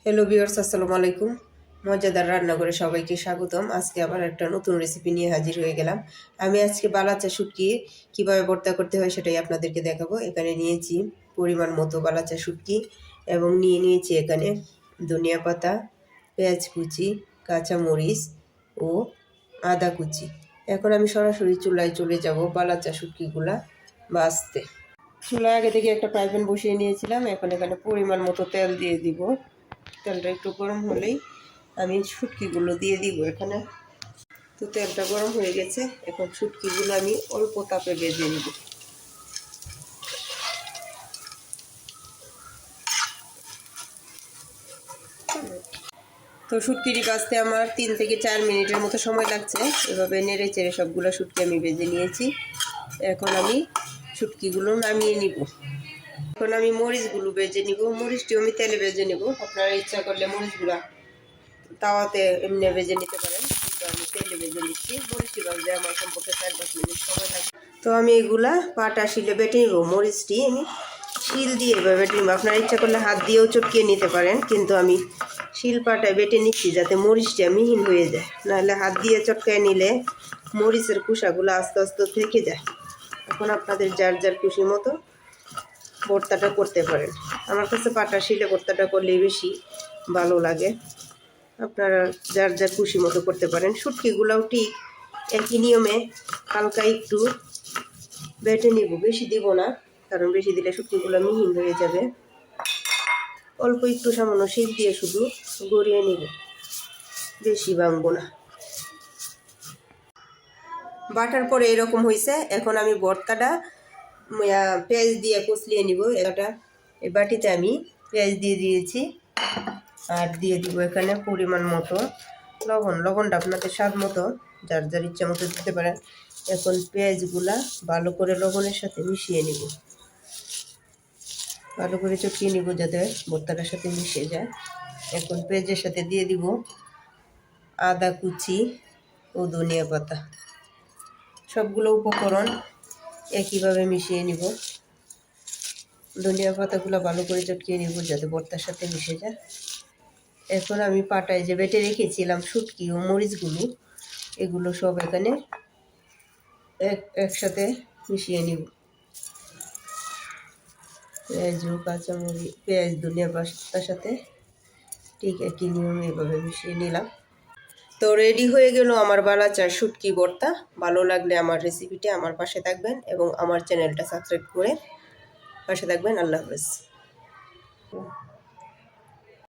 Hello viewers, আসসালামু আলাইকুম। মজাদার রান্নাঘরে সবাইকে স্বাগতম। আজকে আবার একটা নতুন রেসিপি নিয়ে হাজির হয়ে গেলাম। আমি আজকে বালাচা শুটকি কীভাবে ভর্তা করতে হয় সেটাই আপনাদেরকে দেখাবো। এখানে নিয়েছি পরিমাণ মতো বালাচা শুটকি এবং নিয়েছি এখানে ধনিয়া পাতা, পেঁয়াজ কুচি, কাঁচামরিচ ও আদা কুচি। এখন আমি সরাসরি চুলায় চলে যাব বালাচা শুটকিগুলা ভাজতে। চুলায় আগে থেকে একটা ফ্রাই প্যান বসিয়ে নিয়েছিলাম। এখন এখানে পরিমাণ মতো তেল দিয়ে দিব। তেলটা একটু গরম হলেই আমি শুটকিগুলো দিয়ে দিব এখানে। তো তেলটা গরম হয়ে গেছে, এখন শুটকিগুলো আমি অল্প তাপে ভেজে নিব। তো শুটকিটি ভাজতে আমার 3 থেকে 4 মিনিটের মতো সময় লাগছে। এভাবে নেড়ে চেড়ে সবগুলো শুটকি আমি ভেজে নিয়েছি। এখন আমি শুটকিগুলো নামিয়ে নিব। এখন আমি মরিচগুলো ভেজে নিব। মরিচটিও আমি তেলে ভেজে নিব। আপনারা ইচ্ছা করলে মরিচগুলো তাওয়াতে এমনি ভেজে নিতে পারেন, কিন্তু আমি তেলে ভেজে নিচ্ছি। মরিচটি ভাজতে আমার সম্পর্কে 4-5 মিনিট সময় লাগে। তো আমি এগুলা পাটা শিলে বেটে নিব। মরিচটি আমি শিল দিয়ে এভাবে বেটে নিব। আপনারা ইচ্ছা করলে হাত দিয়েও চটকিয়ে নিতে পারেন, কিন্তু আমি শিল পাটায় বেটে নিচ্ছি যাতে মরিচটা মিহিন হয়ে যায়। নাহলে হাত দিয়ে চটকায় নিলে মরিচের কুসাগুলো আস্তে আস্তে থেকে যায়। এখন আপনাদের যার যার খুশি মতো ভর্তাটা করতে পারেন। আমার কাছে পাটা শিলে ভর্তাটা করলেই বেশি ভালো লাগে। আপনারা যার যার খুশি মতো করতে পারেন। শুটকিগুলোও ঠিক একই নিয়মে হালকা একটু বেটে নিব, বেশি দিব না, কারণ বেশি দিলে শুটকিগুলো মিহিন হয়ে যাবে। অল্প একটু সামান্য শিল দিয়ে শুধু গড়িয়ে নিব, বেশি ভাঙবো না। বাটার পরে এরকম হয়েছে। এখন আমি ভর্তাটা পেঁয়াজ দিয়ে কষলিয়ে নিব। এই বাটিতে আমি পেঁয়াজ দিয়ে দিয়েছি, আর দিয়ে দিব এখানে পরিমাণ মতো লবণ। লবণটা আপনাদের স্বাদ মতো যার যার ইচ্ছা মতো দিতে পারেন। এখন পেঁয়াজগুলা ভালো করে লবণের সাথে মিশিয়ে নিব, ভালো করে চটকিয়ে নিব যাতে ভর্তাটার সাথে মিশে যায়। এখন পেঁয়াজের সাথে দিয়ে দিব আদা কুচি ও ধনিয়া পাতা। সবগুলো উপকরণ একইভাবে মিশিয়ে নিব। ধনিয়া পাতাগুলো ভালো করে চটকিয়ে নিব যাতে ভর্তার সাথে মিশে যায়। এখন আমি পাটায় যে বেটে রেখেছিলাম শুটকি ও মরিচগুলো, এগুলো সব এখানে একসাথে মিশিয়ে নিব। পেঁয়াজ ও কাঁচামরিচ, পেঁয়াজ ধনিয়া পাতার সাথে ঠিক একই নিয়মে এভাবে মিশিয়ে নিলাম। তো রেডি হয়ে গেল আমার বালাচার শুটকি ভর্তা। ভালো লাগলে আমার রেসিপিটি আমার পাশে থাকবেন এবং আমার চ্যানেলটা সাবস্ক্রাইব করে পাশে থাকবেন। আল্লাহ হাফেজ।